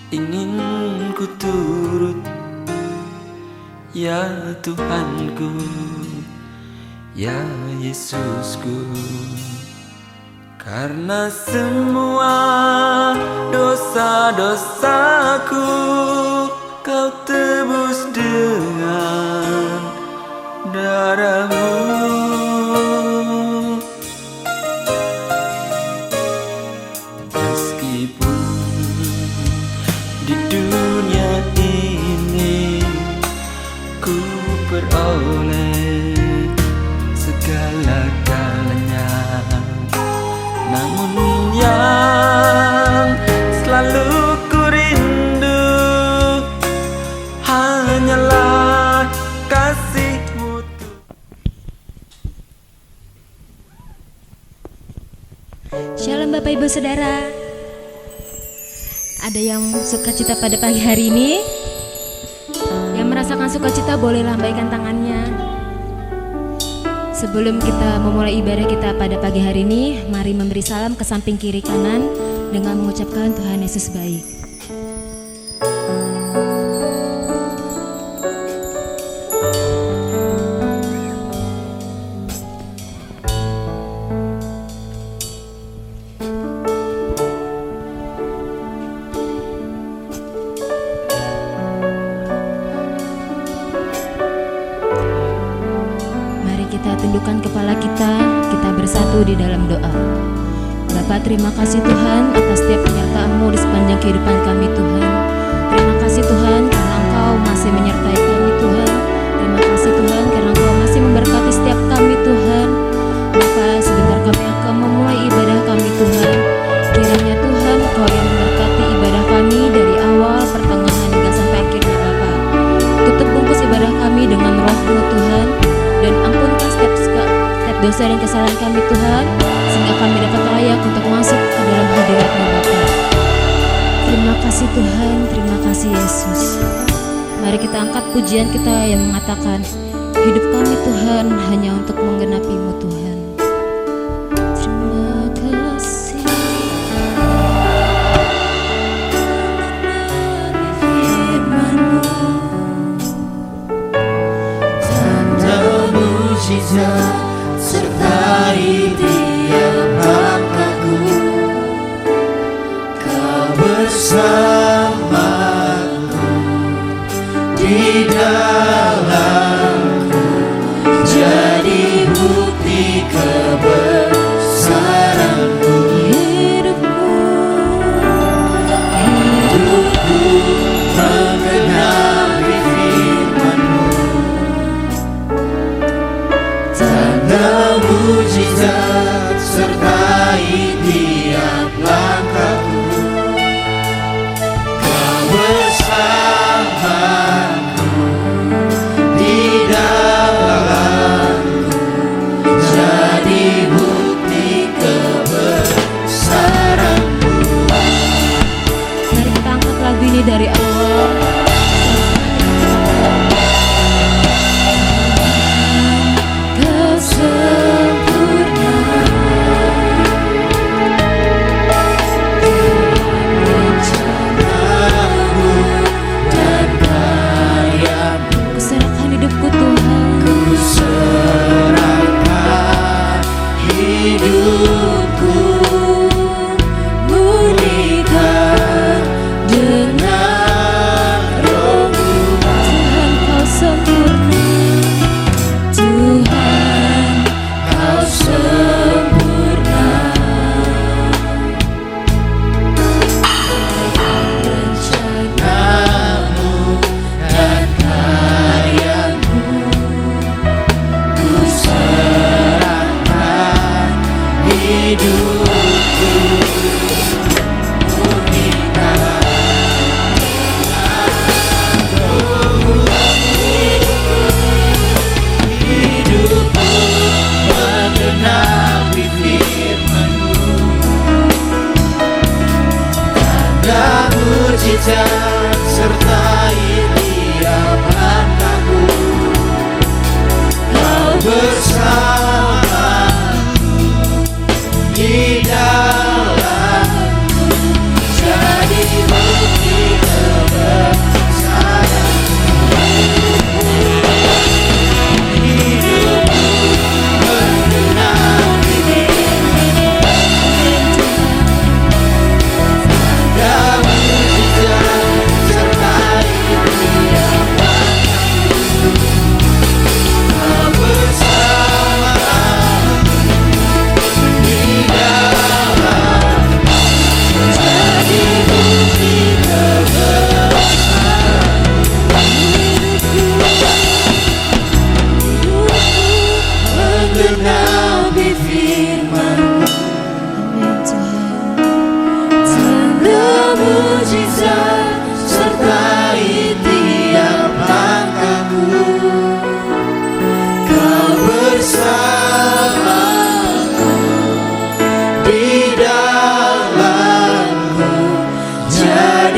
ingin ku turut, ya Tuhanku, ya Yesusku. Karena semua dosa-dosaku Kau tebus dengan darah-Mu. Meskipun di dunia ini ku peroleh segala-galanya, namun yang selalu ku rindu hanyalah kasih-Mu. Shalom Bapak Ibu Saudara. Ada yang sukacita pada pagi hari ini? Yang merasakan sukacita boleh lambaikan tangannya. Sebelum kita memulai ibadah kita pada pagi hari ini, mari memberi salam ke samping kiri kanan dengan mengucapkan Tuhan Yesus baik. Kita tundukkan kepala kita bersatu di dalam doa. Bapa, terima kasih Tuhan atas setiap penyertaan-Mu di sepanjang kehidupan kami Tuhan. Terima kasih Tuhan karena Engkau masih menyertai kami Tuhan. Terima kasih Tuhan karena Engkau masih memberkati setiap kami Tuhan. Bapa, sebentar kami akan memulai ibadah kami Tuhan. Kiranya Tuhan Engkau yang memberkati ibadah kami dari awal, pertengahan hingga sampai akhirnya Bapa. Tutup bungkus ibadah kami dengan Roh-Mu Tuhan, dan ampunkan setiap dosa dan kesalahan kami Tuhan, sehingga kami dapat layak untuk masuk ke dalam hadirat-Mu Bapa. Terima kasih Tuhan, terima kasih Yesus. Mari kita angkat pujian kita yang mengatakan, hidup kami Tuhan hanya untuk menggenapi-Mu Tuhan. Terima kasih. Mujizat sertai tiap langkahku, Kau bersamaku di dalamku, jadi bukti kebesaran-Mu. Hidupku menggenapi firman-Mu, mujizat sertai tiap langkahku, Kau bersamaku di dalamku, jadi bukti kebesaran-Mu. Mari kita angkat lagu ini dari awal. Mujizat sertai tiap langkahku, Kau bersamaku di dalamku, jadi bukti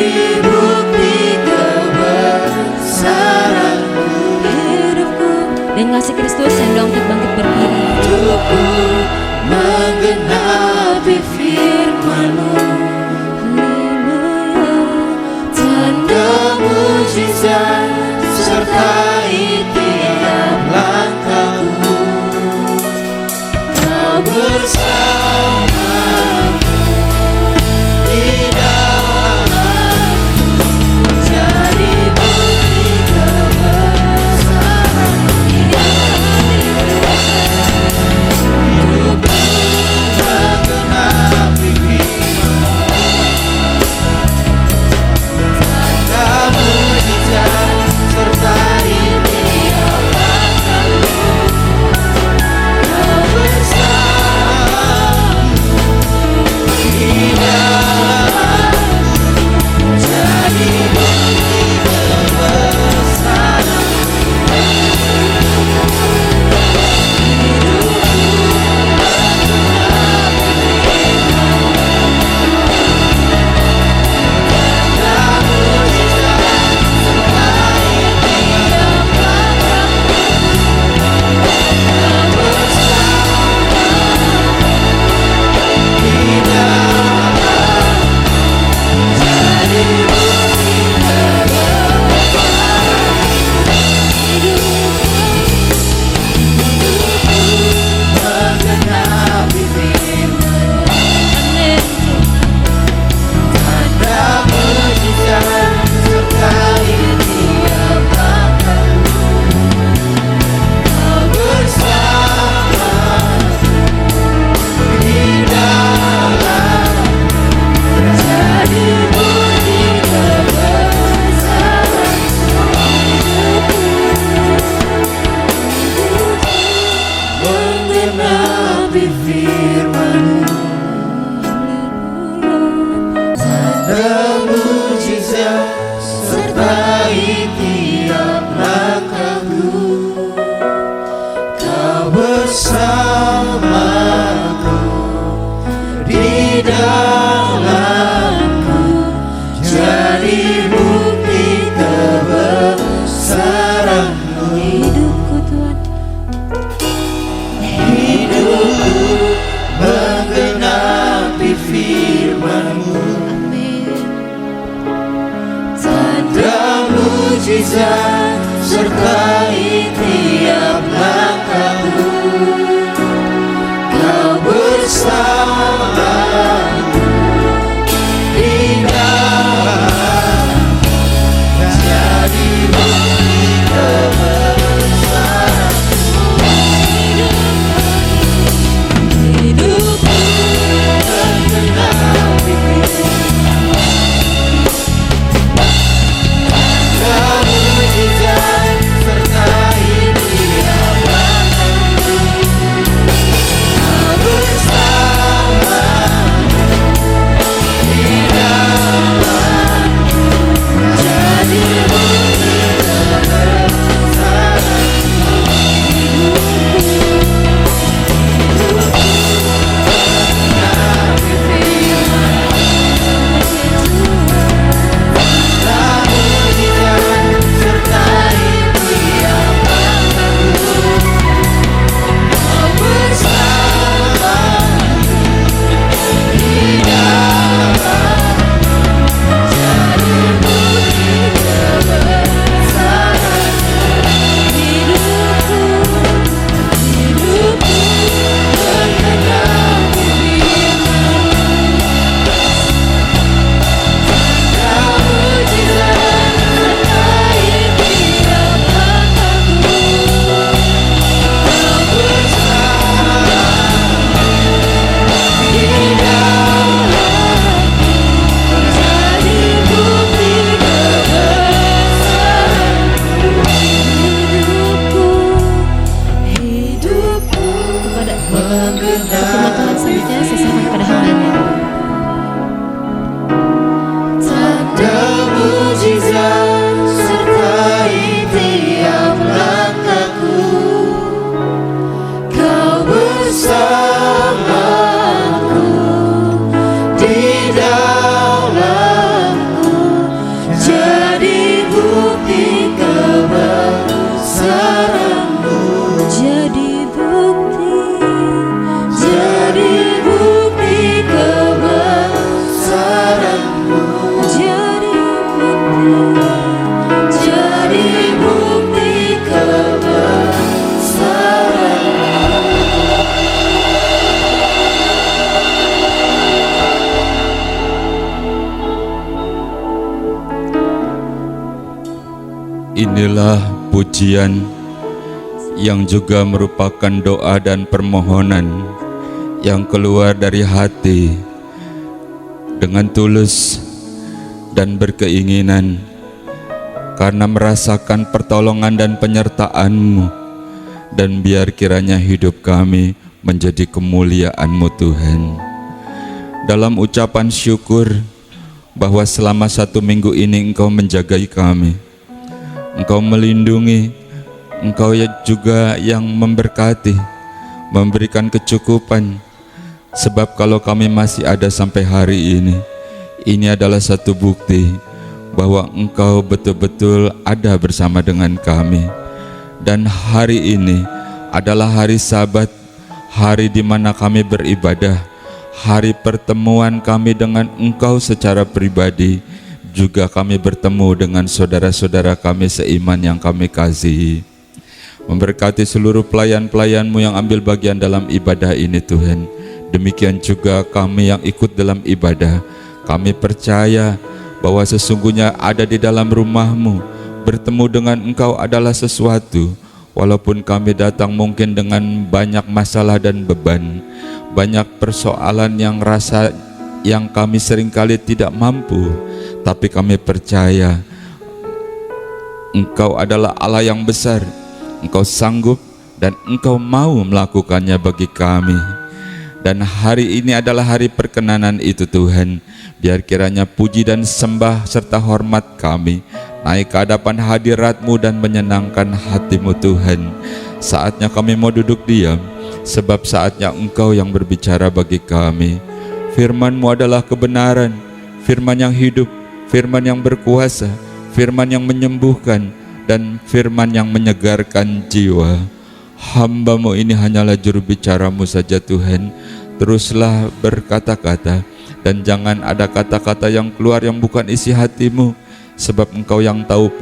jadi bukti kebesaran-Mu. Hidupku dan kasih Kristus yang bangkit berdiri. Hidupku menggenapi firman-Mu. Tanda mujizat sertai tiap langkahku. Kau bersamaku di dalamku, jadi bukti kebesaran-Mu. Hidupku menggenapi firman-Mu. Tanda mujizat sertai tiap langkahku. Kau bersamaku di dalamku, jadi bukti kebesaran-Mu. Menggenapi firman-Mu. Tanda mujizat sertai tiap langkahku. Kau bersamaku di dalamku, jadi bukti kebesaran-Mu. Menggenapi firman-Mu. Tanda mujizat sertai tiap langkahku. Kau bersamaku di dalamku, jadi bukti kebesaran-Mu. Hidupku Tuhan, Hidupku menggenapi firman-Mu. Tanda mujizat sertai tiap langkahku. Kau bersamaku di dalamku, jadi bukti kebesaran-Mu. Hidupku menggenapi firman-Mu. Tanda mujizat sertai Inilah pujian yang juga merupakan doa dan permohonan yang keluar dari hati dengan tulus dan berkeinginan karena merasakan pertolongan dan penyertaan-Mu, dan biar kiranya hidup kami menjadi kemuliaan-Mu Tuhan. Dalam ucapan syukur bahwa selama 1 minggu ini Engkau menjagai kami, Engkau melindungi, Engkau juga yang memberkati, memberikan kecukupan. Sebab kalau kami masih ada sampai hari ini adalah satu bukti bahwa Engkau betul-betul ada bersama dengan kami. Dan hari ini adalah hari Sabat, hari di mana kami beribadah, hari pertemuan kami dengan Engkau secara pribadi. Juga kami bertemu dengan saudara-saudara kami seiman yang kami kasihi. Memberkati seluruh pelayan-pelayan-Mu yang ambil bagian dalam ibadah ini Tuhan. Demikian juga kami yang ikut dalam ibadah. Kami percaya bahwa sesungguhnya ada di dalam rumah-Mu, bertemu dengan Engkau adalah sesuatu. Walaupun kami datang mungkin dengan banyak masalah dan beban, banyak persoalan yang kami seringkali tidak mampu, tapi kami percaya Engkau adalah Allah yang besar. Engkau sanggup dan Engkau mau melakukannya bagi kami. Dan hari ini adalah hari perkenanan itu Tuhan. Biar kiranya puji dan sembah serta hormat kami naik ke hadapan hadirat-Mu dan menyenangkan hati-Mu Tuhan. Saatnya kami mau duduk diam, sebab saatnya Engkau yang berbicara bagi kami. Firman-Mu adalah kebenaran, firman yang hidup, firman yang berkuasa, firman yang menyembuhkan, dan firman yang menyegarkan jiwa. Hamba-Mu ini hanyalah juru bicara-Mu saja Tuhan. Teruslah berkata-kata, dan jangan ada kata-kata yang keluar yang bukan isi hati-Mu, sebab Engkau yang tahu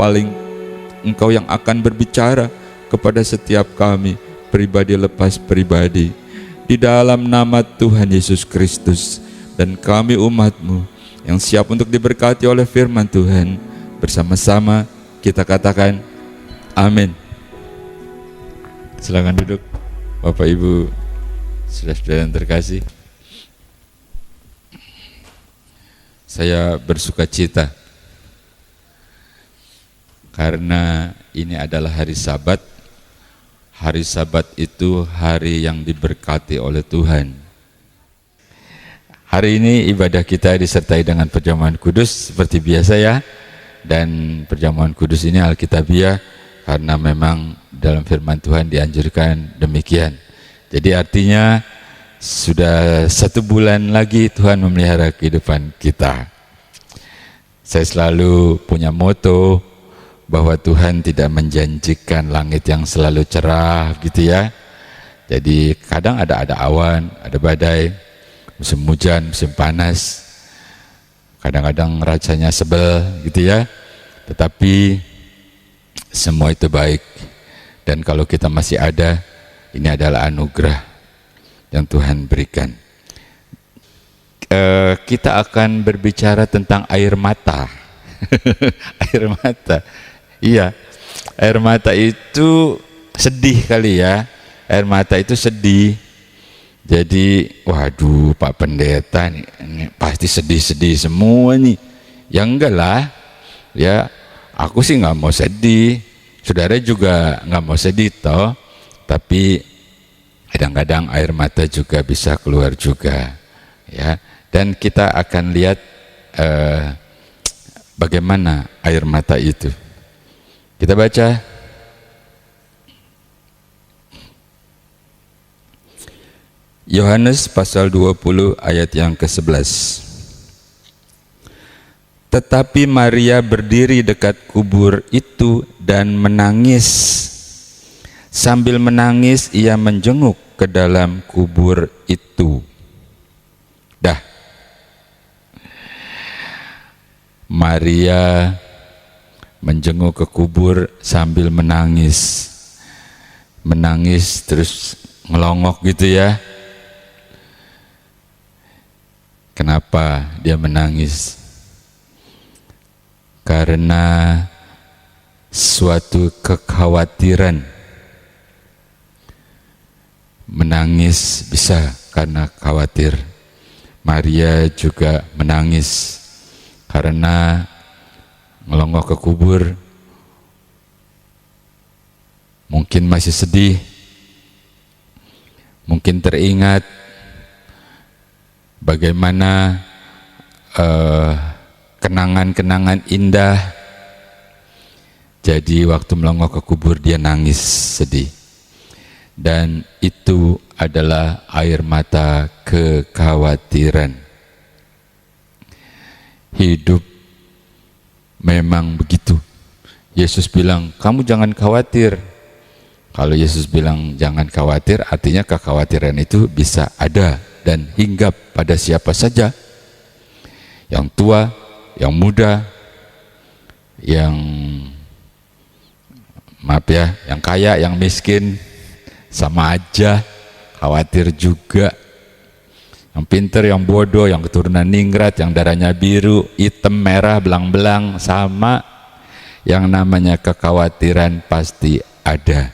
Engkau yang akan berbicara kepada setiap kami, pribadi lepas pribadi, di dalam nama Tuhan Yesus Kristus. Dan kami umat-Mu yang siap untuk diberkati oleh firman Tuhan, bersama-sama kita katakan amin. Silakan duduk Bapak Ibu, saudara-saudara yang terkasih. Saya bersuka cita karena ini adalah hari Sabat. Hari Sabat itu hari yang diberkati oleh Tuhan. Hari ini ibadah kita disertai dengan perjamuan kudus seperti biasa ya. Dan perjamuan kudus ini Alkitabiah karena memang dalam firman Tuhan dianjurkan demikian. Jadi artinya sudah 1 bulan lagi Tuhan memelihara kehidupan kita. Saya selalu punya moto bahwa Tuhan tidak menjanjikan langit yang selalu cerah gitu ya. Jadi kadang ada awan, ada badai, musim hujan, musim panas. Kadang-kadang rasanya sebel gitu ya. Tetapi semua itu baik. Dan kalau kita masih ada, ini adalah anugerah yang Tuhan berikan. Kita akan berbicara tentang air mata. Air mata. Iya, air mata itu sedih kali ya. Air mata itu sedih. Jadi, waduh Pak Pendeta ini pasti sedih-sedih semua nih. Ya enggak lah. Ya, aku sih nggak mau sedih. Saudara juga nggak mau sedih toh. Tapi kadang-kadang air mata juga bisa keluar juga, ya. Dan kita akan lihat bagaimana air mata itu. Kita baca Yohanes pasal 20 ayat yang ke-11. Tetapi Maria berdiri dekat kubur itu dan menangis. Sambil menangis ia menjenguk ke dalam kubur itu. Dah. Maria menjenguk ke kubur sambil menangis. Menangis terus ngelongok gitu ya. Kenapa dia menangis? Karena suatu kekhawatiran. Menangis bisa karena khawatir. Maria juga menangis karena ngelongok ke kubur, mungkin masih sedih, mungkin teringat bagaimana kenangan-kenangan indah. Jadi waktu melongok ke kubur dia nangis sedih, dan itu adalah air mata kekhawatiran. Hidup memang begitu. Yesus bilang, kamu jangan khawatir. Kalau Yesus bilang jangan khawatir, artinya kekhawatiran itu bisa ada dan hinggap pada siapa saja. Yang tua, yang muda, yang yang kaya, yang miskin, sama aja khawatir juga. Yang pinter, yang bodoh, yang keturunan ningrat, yang darahnya biru, hitam, merah, belang-belang, sama. Yang namanya kekhawatiran pasti ada.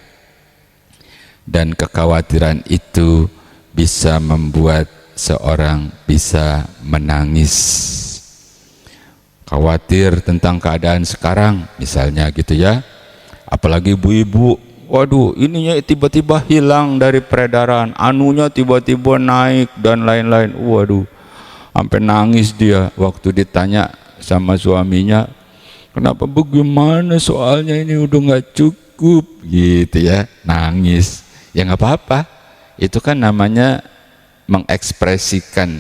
Dan kekhawatiran itu bisa membuat seorang bisa menangis. Khawatir tentang keadaan sekarang, misalnya gitu ya. Apalagi ibu-ibu, waduh ininya tiba-tiba hilang dari peredaran, anunya tiba-tiba naik dan lain-lain. Waduh, sampai nangis dia waktu ditanya sama suaminya, kenapa bagaimana soalnya ini udah gak cukup gitu ya, nangis. Ya gak apa-apa, itu kan namanya mengekspresikan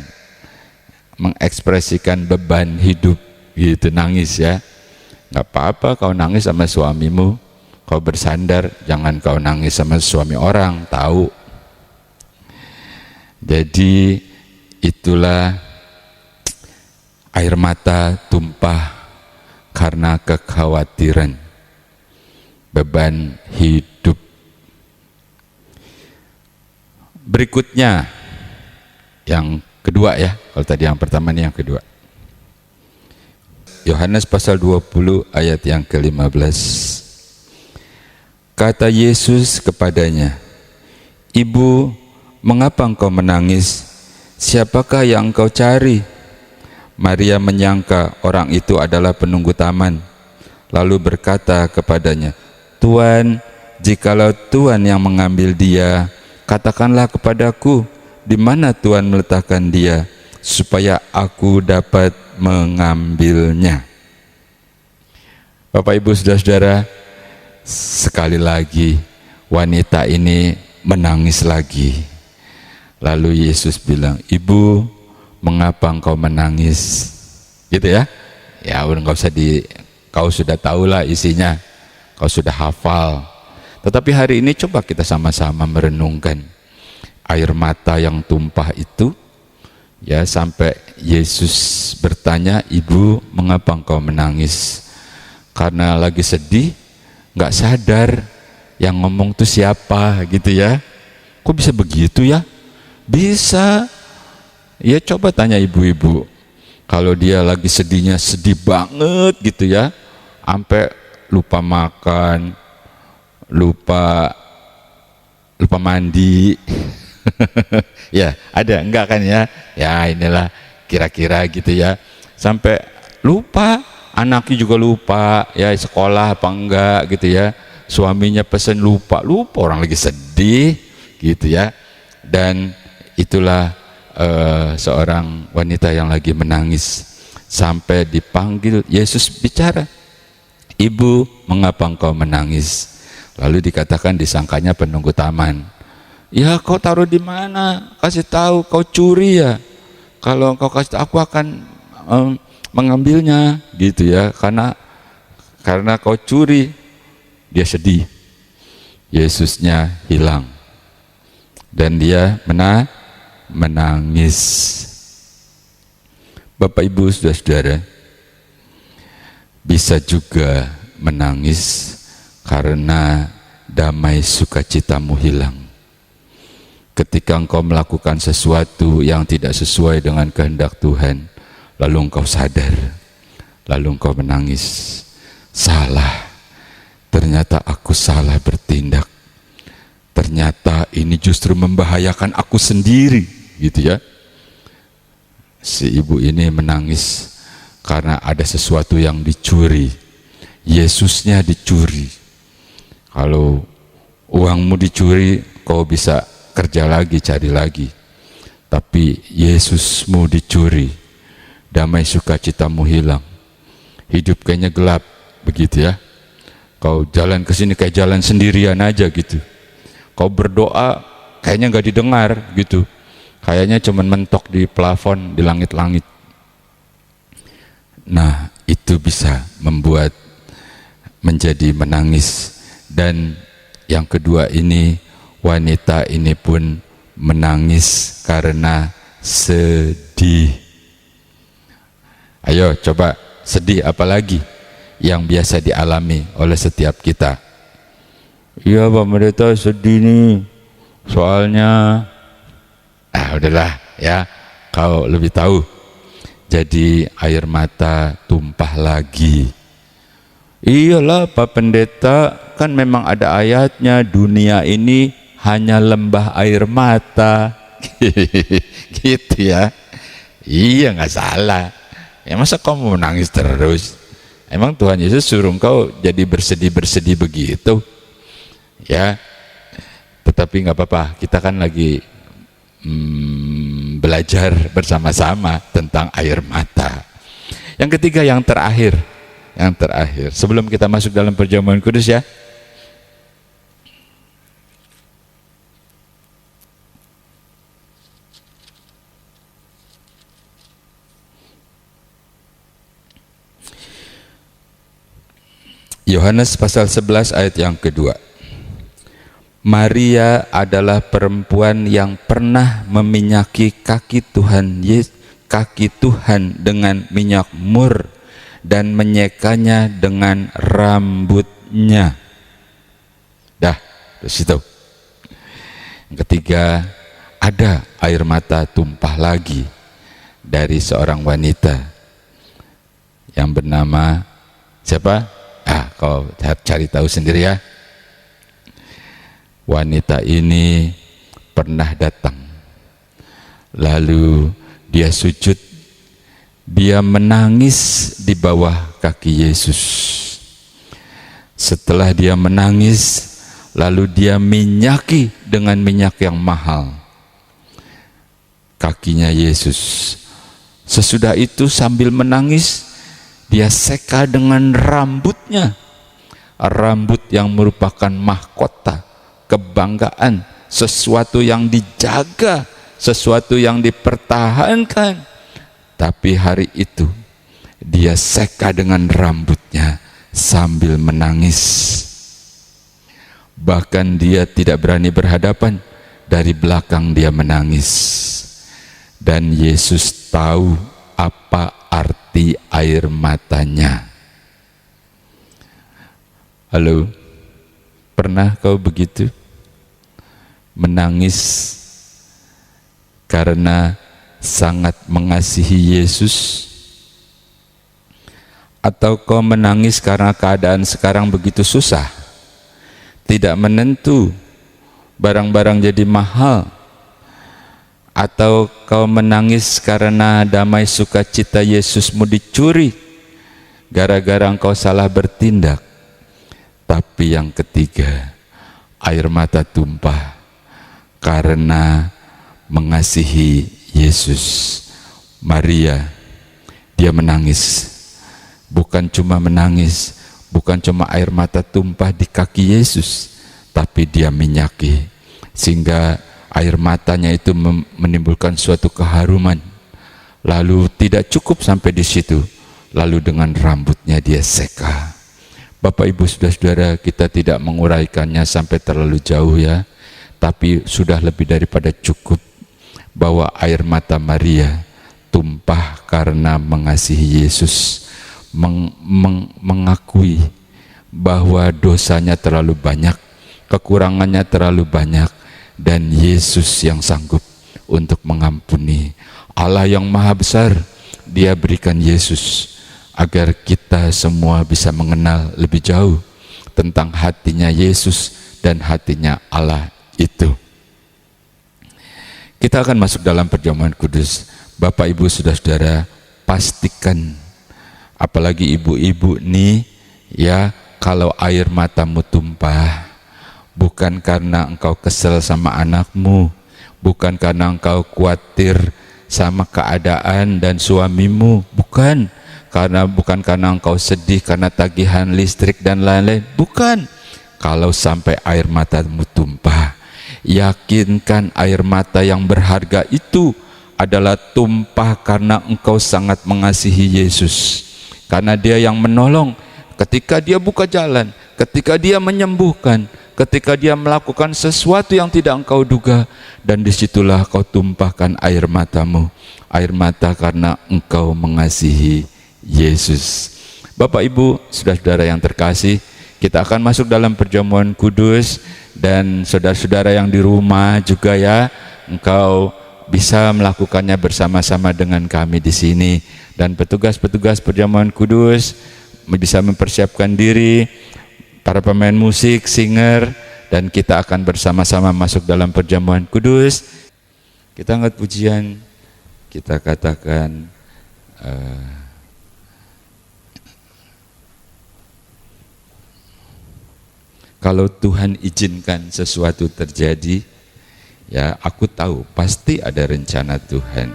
beban hidup gitu, nangis ya. Gak apa-apa kau nangis sama suamimu, kau bersandar, jangan kau nangis sama suami orang, tahu. Jadi itulah air mata tumpah karena kekhawatiran, beban hidup. Berikutnya yang kedua ya, kalau tadi yang pertama ini yang kedua. Yohanes pasal 20 ayat yang ke-15. Kata Yesus kepadanya, Ibu, mengapa engkau menangis? Siapakah yang engkau cari? Maria menyangka orang itu adalah penunggu taman, lalu berkata kepadanya, Tuan, jikalau Tuan yang mengambil dia, katakanlah kepadaku, di mana Tuan meletakkan dia, supaya aku dapat mengambilnya. Bapak, Ibu, Saudara-saudara, sekali lagi wanita ini menangis lagi. Lalu Yesus bilang, Ibu, mengapa engkau menangis? Gitu ya. Ya udah nggak usah kau sudah tahulah isinya, kau sudah hafal. Tetapi hari ini coba kita sama-sama merenungkan air mata yang tumpah itu, ya, sampai Yesus bertanya, Ibu, mengapa engkau menangis? Karena lagi sedih, nggak sadar yang ngomong tuh siapa gitu ya. Kok bisa begitu ya? Bisa. Ya coba tanya ibu-ibu, kalau dia lagi sedihnya sedih banget gitu ya, sampai lupa makan, lupa mandi. Ya ada enggak kan ya? Ya inilah kira-kira gitu ya, sampai lupa, anaknya juga lupa ya, sekolah apa enggak gitu ya, suaminya pesen lupa orang lagi sedih gitu ya. Dan itulah seorang wanita yang lagi menangis, sampai dipanggil Yesus bicara, Ibu, mengapa engkau menangis? Lalu dikatakan disangkanya penunggu taman. Ya kau taruh di mana? Kasih tahu, kau curi ya? Kalau engkau kasih tahu, aku akan mengambilnya gitu ya, karena kau curi. Dia sedih, Yesusnya hilang, dan dia menangis. Bapak, Ibu, Saudara-saudara, bisa juga menangis karena damai sukacitamu hilang. Ketika engkau melakukan sesuatu yang tidak sesuai dengan kehendak Tuhan, lalu engkau sadar, lalu engkau menangis, salah, ternyata aku salah bertindak. Ternyata ini justru membahayakan aku sendiri, gitu ya. Si ibu ini menangis karena ada sesuatu yang dicuri. Yesusnya dicuri. Kalau uangmu dicuri, kau bisa kerja lagi, cari lagi. Tapi Yesusmu dicuri, damai sukacitamu hilang. Hidup kayaknya gelap, begitu ya. Kau jalan ke sini kayak jalan sendirian aja gitu. Kau berdoa kayaknya nggak didengar gitu. Kayaknya cuman mentok di plafon, di langit-langit. Nah, itu bisa membuat menjadi menangis. Dan yang kedua ini, wanita ini pun menangis karena sedih. Ayo coba, sedih apalagi yang biasa dialami oleh setiap kita? Iya Pak Pendeta, sedih nih, soalnya udahlah ya, kau lebih tahu. Jadi air mata tumpah lagi. Iyalah Pak Pendeta, kan memang ada ayatnya, dunia ini hanya lembah air mata. Gitu ya. Iya, nggak salah. Ya masa kamu menangis terus? Emang Tuhan Yesus suruh kau jadi bersedih-bersedih begitu? Ya, tetapi nggak apa-apa, kita kan lagi belajar bersama-sama tentang air mata. Yang ketiga, yang terakhir, sebelum kita masuk dalam perjamuan kudus ya, Yohanes pasal 11 ayat yang kedua. Maria adalah perempuan yang pernah meminyaki kaki Tuhan dengan minyak mur dan menyekanya dengan rambutnya. Dah, di situ. Yang ketiga, ada air mata tumpah lagi dari seorang wanita yang bernama siapa? Kau cari tahu sendiri ya. Wanita ini pernah datang, lalu dia sujud, dia menangis di bawah kaki Yesus. Setelah dia menangis, lalu dia minyaki dengan minyak yang mahal kakinya Yesus. Sesudah itu sambil menangis, dia seka dengan rambutnya, rambut yang merupakan mahkota, kebanggaan, sesuatu yang dijaga, sesuatu yang dipertahankan. Tapi hari itu dia seka dengan rambutnya sambil menangis. Bahkan dia tidak berani berhadapan, dari belakang dia menangis. Dan Yesus tahu apa arti air matanya. Halo, pernah kau begitu? Menangis karena sangat mengasihi Yesus? Atau kau menangis karena keadaan sekarang begitu susah, tidak menentu, barang-barang jadi mahal? Atau kau menangis karena damai sukacita Yesusmu dicuri gara-gara engkau salah bertindak? Tapi yang ketiga, air mata tumpah karena mengasihi Yesus. Maria, dia menangis. Bukan cuma menangis, bukan cuma air mata tumpah di kaki Yesus, tapi dia minyaki, sehingga air matanya itu menimbulkan suatu keharuman. Lalu tidak cukup sampai di situ, lalu dengan rambutnya dia seka. Bapak Ibu Saudara-saudara, kita tidak menguraikannya sampai terlalu jauh ya, tapi sudah lebih daripada cukup bahwa air mata Maria tumpah karena mengasihi Yesus, mengakui bahwa dosanya terlalu banyak, kekurangannya terlalu banyak, dan Yesus yang sanggup untuk mengampuni. Allah yang maha besar, dia berikan Yesus agar kita semua bisa mengenal lebih jauh tentang hatinya Yesus dan hatinya Allah itu. Kita akan masuk dalam perjamuan kudus. Bapak, Ibu, saudara-saudara, pastikan, apalagi ibu-ibu nih ya, kalau air matamu tumpah, bukan karena engkau kesel sama anakmu, bukan karena engkau khawatir sama keadaan dan suamimu, bukan karena engkau sedih karena tagihan listrik dan lain-lain, bukan. Kalau sampai air matamu tumpah, yakinkan air mata yang berharga itu adalah tumpah karena engkau sangat mengasihi Yesus, karena Dia yang menolong ketika Dia buka jalan, ketika Dia menyembuhkan, ketika Dia melakukan sesuatu yang tidak engkau duga, dan disitulah kau tumpahkan air matamu, air mata karena engkau mengasihi Yesus. Bapak, Ibu, saudara-saudara yang terkasih, kita akan masuk dalam perjamuan kudus, dan saudara-saudara yang di rumah juga ya, engkau bisa melakukannya bersama-sama dengan kami di sini, dan petugas-petugas perjamuan kudus bisa mempersiapkan diri, para pemain musik, singer, dan kita akan bersama-sama masuk dalam perjamuan kudus. Kita angkat pujian, kita katakan kalau Tuhan izinkan sesuatu terjadi, ya aku tahu pasti ada rencana Tuhan.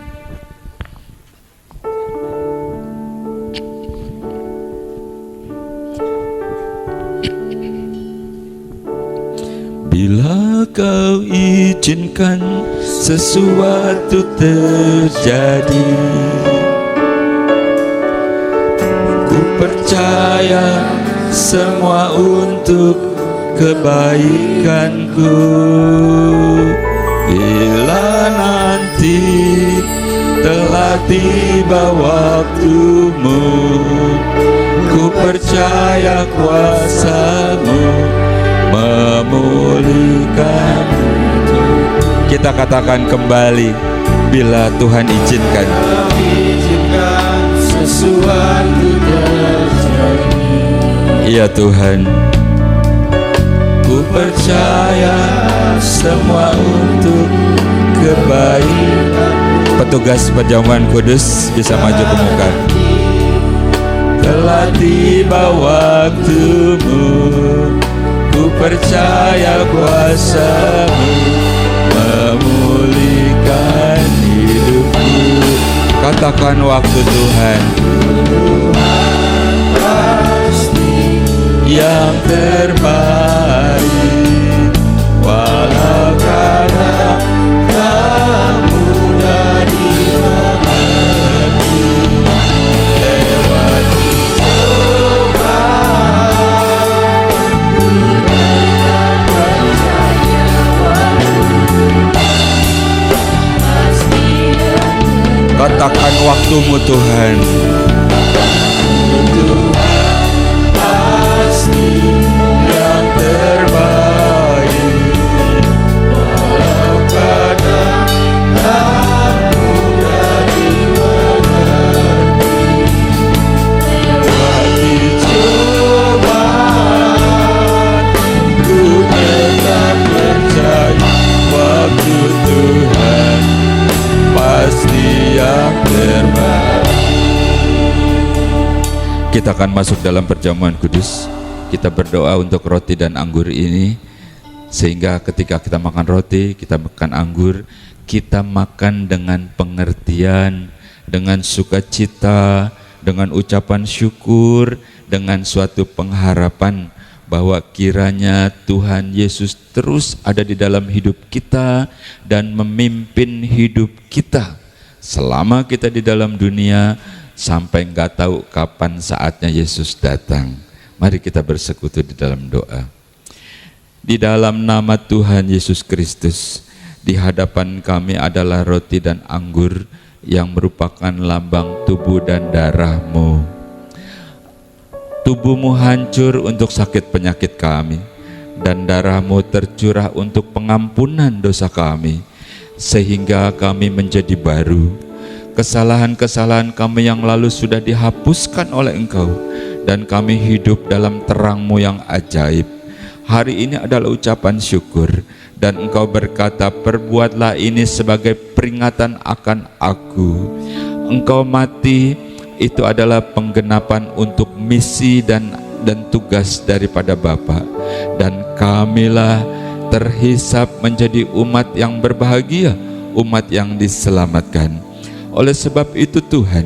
Bila kau izinkan sesuatu terjadi, ku percaya semua untuk kebaikanku. Bila nanti telah tiba waktumu, ku percaya kuasa-Mu memulihkan. Kita katakan kembali, bila Tuhan izinkan sesuatu terjadi. Iya Tuhan, ku percaya semua untuk kebaikan. Petugas perjamuan kudus bisa maju ke muka. Telah tiba waktumu, ku percaya kuasa-Mu memulihkan hidupku. Katakan waktu Tuhan, Tuhan pasti yang terbaik, walau kadang kamu dari mengerti, lewati cobaan, ku tetap percaya pasti yang terbaik. Katakan waktumu Tuhan, yang terbaik, walau kadang aku dari mengerti, lewati cobaan, ku tetap percaya waktu Tuhan pasti yang terbaik. Kita akan masuk dalam perjamuan kudus. Kita berdoa untuk roti dan anggur ini, sehingga ketika kita makan roti, kita makan anggur, kita makan dengan pengertian, dengan sukacita, dengan ucapan syukur, dengan suatu pengharapan bahwa kiranya Tuhan Yesus terus ada di dalam hidup kita dan memimpin hidup kita selama kita di dalam dunia, sampai nggak tahu kapan saatnya Yesus datang. Mari kita bersekutu di dalam doa. Di dalam nama Tuhan Yesus Kristus, di hadapan kami adalah roti dan anggur yang merupakan lambang tubuh dan darah-Mu. Tubuh-Mu hancur untuk sakit penyakit kami, dan darah-Mu tercurah untuk pengampunan dosa kami, sehingga kami menjadi baru. Kesalahan-kesalahan kami yang lalu sudah dihapuskan oleh Engkau, dan kami hidup dalam terang-Mu yang ajaib. Hari ini adalah ucapan syukur, dan Engkau berkata, perbuatlah ini sebagai peringatan akan aku. Engkau mati, itu adalah penggenapan untuk misi dan tugas daripada Bapa. Dan kamilah terhisap menjadi umat yang berbahagia, umat yang diselamatkan. Oleh sebab itu Tuhan,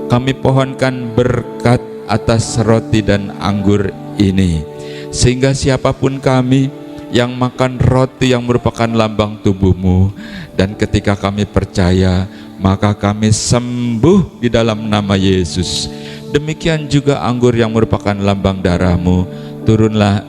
kami pohonkan berkat atas roti dan anggur ini, sehingga siapapun kami yang makan roti yang merupakan lambang tubuh-Mu, dan ketika kami percaya, maka kami sembuh di dalam nama Yesus. Demikian juga anggur yang merupakan lambang darah-Mu,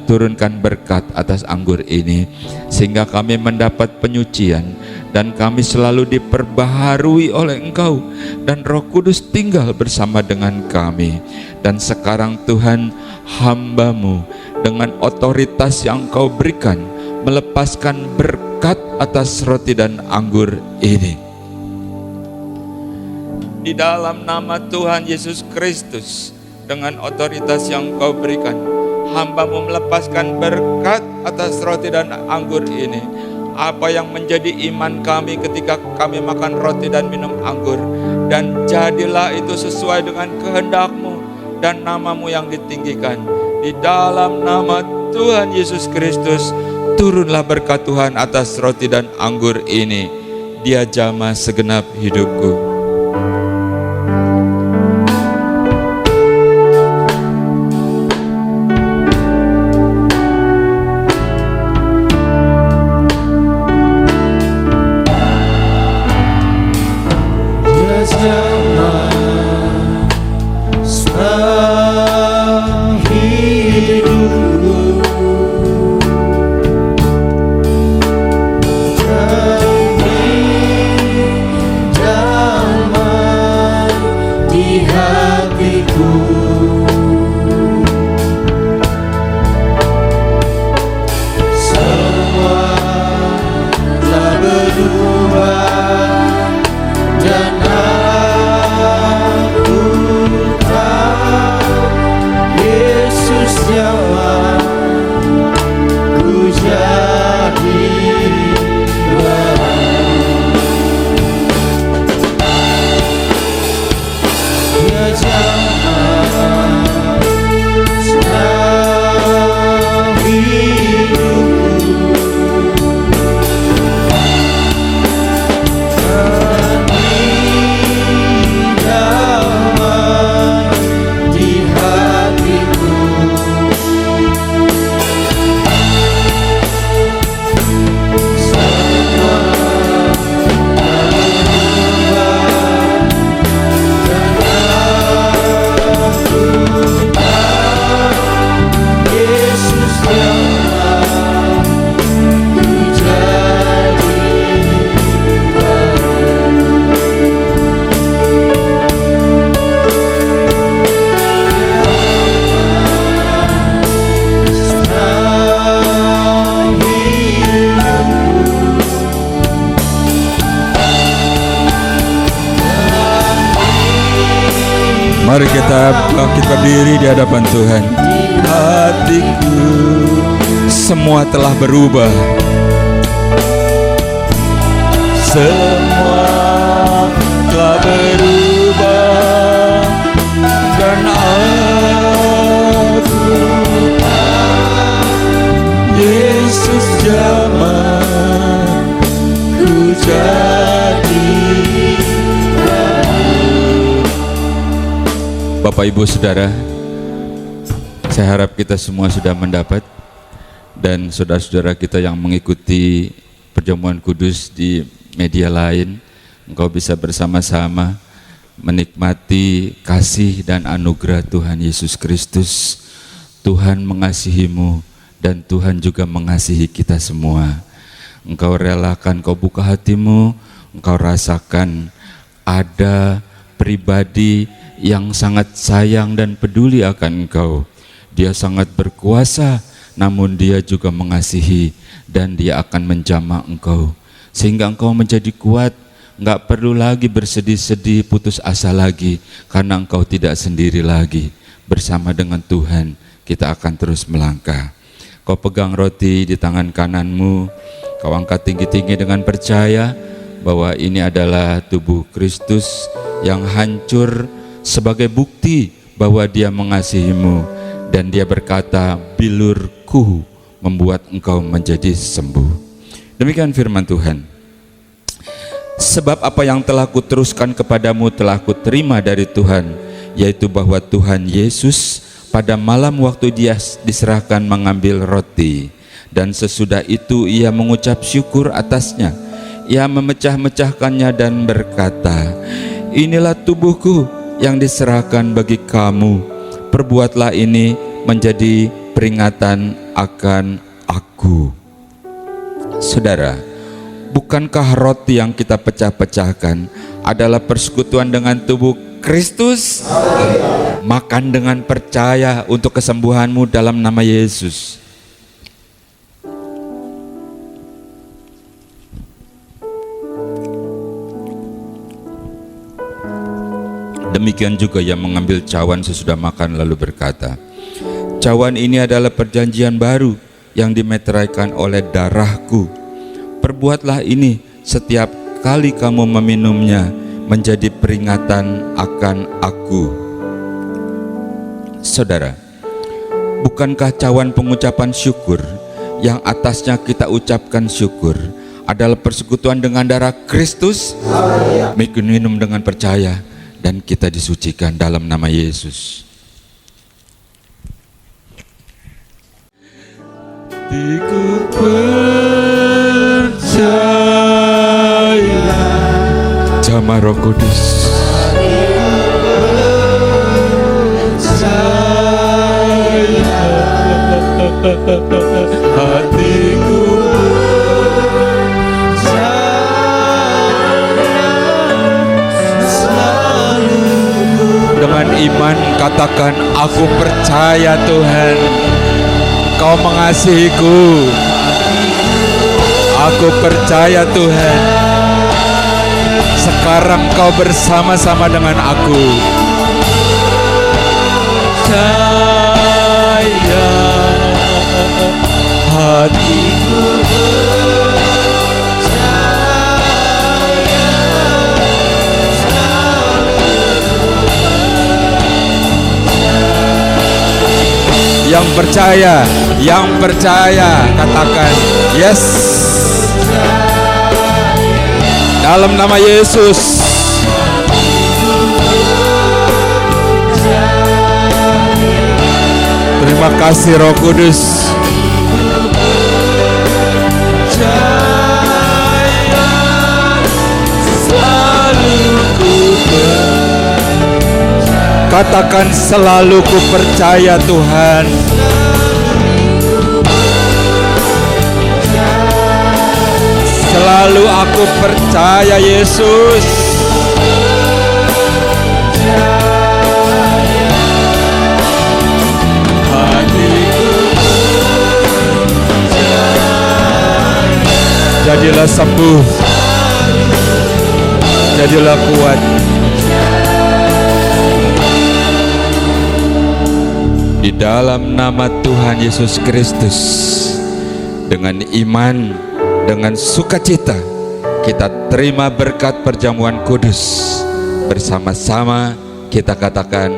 turunkan berkat atas anggur ini, sehingga kami mendapat penyucian, dan kami selalu diperbaharui oleh Engkau, dan Roh Kudus tinggal bersama dengan kami. Dan sekarang Tuhan, hamba-Mu dengan otoritas yang Engkau berikan, melepaskan berkat atas roti dan anggur ini. Di dalam nama Tuhan Yesus Kristus, dengan otoritas yang Engkau berikan, hamba-Mu melepaskan berkat atas roti dan anggur ini. Apa yang menjadi iman kami ketika kami makan roti dan minum anggur, dan jadilah itu sesuai dengan kehendak-Mu dan nama-Mu yang ditinggikan. Di dalam nama Tuhan Yesus Kristus, turunlah berkat Tuhan atas roti dan anggur ini. Dia jamah segenap hidupku. Mari kita bangkit berdiri di hadapan Tuhan. Hatiku semua telah berubah. Semua telah berubah, dan aku Yesus jamah ku jadi. Bapak Ibu Saudara, saya harap kita semua sudah mendapat, dan saudara-saudara kita yang mengikuti perjamuan kudus di media lain, engkau bisa bersama-sama menikmati kasih dan anugerah Tuhan Yesus Kristus. Tuhan mengasihimu dan Tuhan juga mengasihi kita semua. Engkau relakan, engkau buka hatimu, engkau rasakan ada pribadi yang sangat sayang dan peduli akan engkau. Dia sangat berkuasa, namun dia juga mengasihi, dan dia akan menjamah engkau sehingga engkau menjadi kuat. Enggak perlu lagi bersedih-sedih, putus asa lagi, karena engkau tidak sendiri lagi. bersama dengan Tuhan kita akan terus melangkah. Kau pegang roti di tangan kananmu, kau angkat tinggi-tinggi dengan percaya bahwa ini adalah tubuh Kristus yang hancur sebagai bukti bahwa Dia mengasihimu, dan Dia berkata, bilurku membuat engkau menjadi sembuh. Demikian firman Tuhan. Sebab apa yang telah kuteruskan kepadamu telah kuterima dari Tuhan, yaitu bahwa Tuhan Yesus pada malam waktu Dia diserahkan mengambil roti, dan sesudah itu Ia mengucap syukur atasnya. Ia memecah-mecahkannya dan berkata, inilah tubuhku yang diserahkan bagi kamu. Perbuatlah ini menjadi peringatan akan aku. Saudara, bukankah roti yang kita pecah-pecahkan adalah persekutuan dengan tubuh Kristus? Makan dengan percaya untuk kesembuhanmu dalam nama Yesus. Demikian juga yang mengambil cawan sesudah makan lalu berkata, cawan ini adalah perjanjian baru yang dimeteraikan oleh darahku. Perbuatlah ini setiap kali kamu meminumnya menjadi peringatan akan aku. Saudara, bukankah cawan pengucapan syukur yang atasnya kita ucapkan syukur adalah persekutuan dengan darah Kristus? Minum dengan percaya dan kita disucikan dalam nama Yesus. Ku percaya Jamaah Roh Kudus, hatiku dengan iman katakan, aku percaya Tuhan, Kau mengasihiku. Aku percaya Tuhan, sekarang Kau bersama-sama dengan aku. Percaya hatiku yang percaya katakan yes dalam nama Yesus. Terima kasih Roh Kudus. Katakan selalu ku percaya Tuhan. Selalu aku percaya Yesus. Jadilah sembuh, jadilah kuat. Di dalam nama Tuhan Yesus Kristus, dengan iman, dengan sukacita, kita terima berkat perjamuan kudus. Bersama-sama kita katakan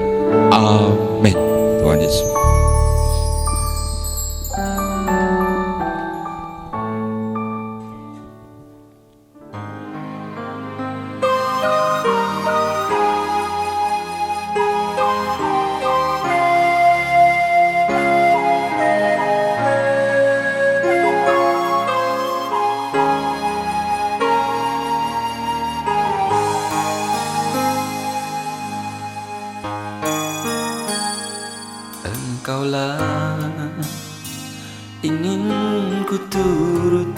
amin. Tuhan Yesus. Engkaulah ingin ku turut,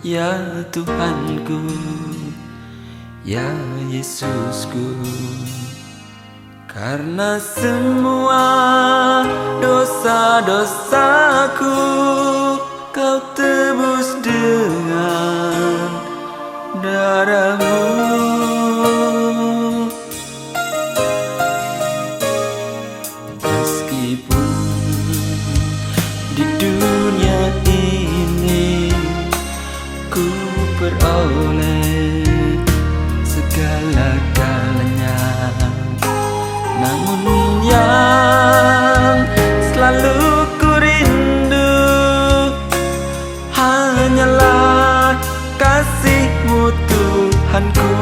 ya Tuhanku, ya Yesusku. Karena semua dosa-dosaku Kau tebus dengan darah-Mu. di dunia ini ku peroleh segala-galanya. Namun yang selalu ku rindu hanyalah kasih-Mu Tuhanku.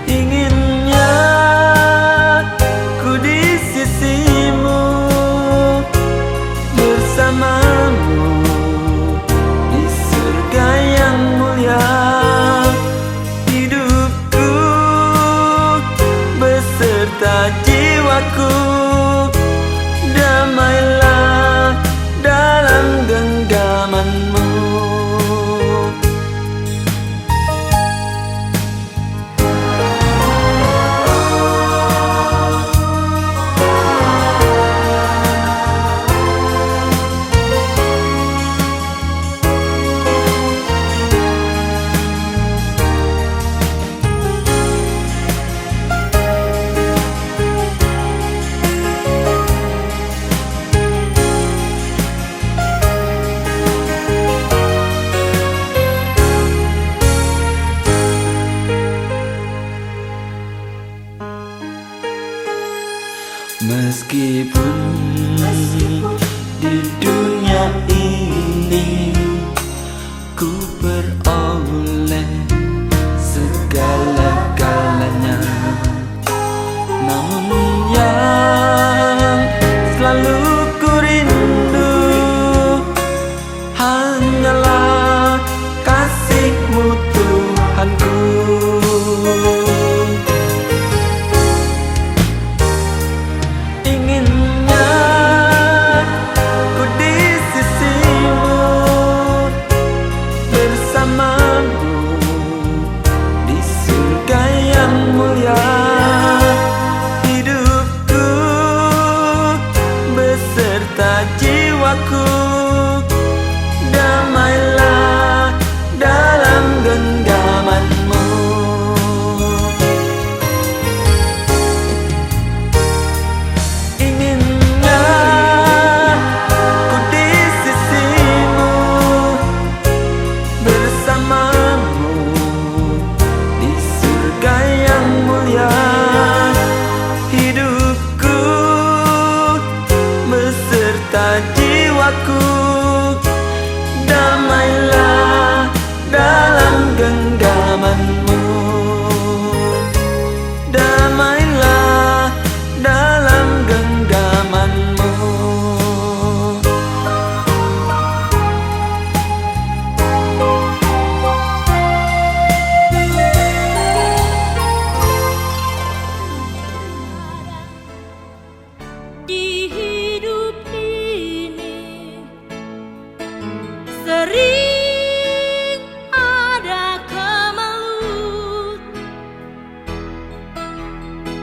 Inginnya ku di sisi-Mu, bersama-Mu di surga yang mulia. Hidupku beserta jiwaku, damailah dalam genggaman-Mu. Meskipun di dunia ini ku peroleh segala-galanya, namun yang selalu ku rindu hanyalah kasih-Mu Tuhanku. Inginnya ku di sisi-Mu, bersama-Mu di surga yang mulia. Hidupku beserta jiwaku, damailah dalam genggaman-Mu. Jiwaku, damailah dalam genggaman-Mu, damailah dalam genggaman-Mu. Di hidup ini sering ada kemalut.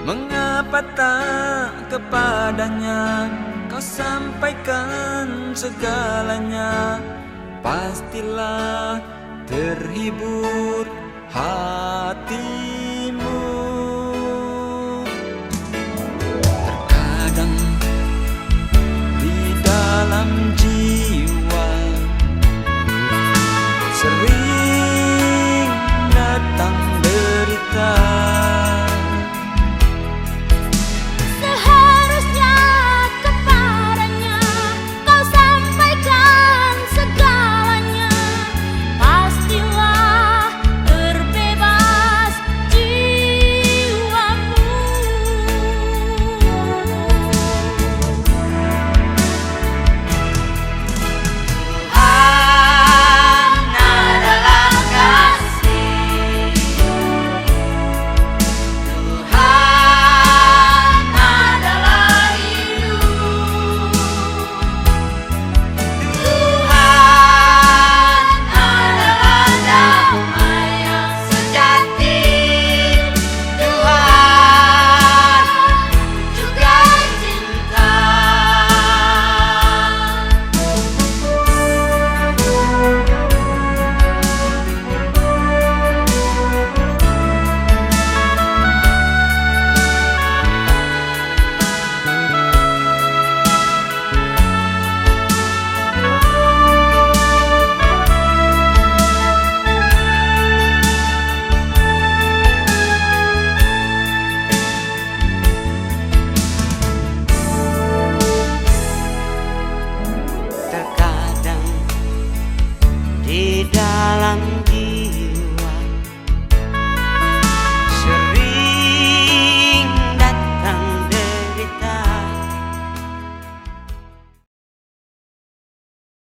Mengapa tak kepadanya kau sampaikan segalanya? Pastilah terhibur hati.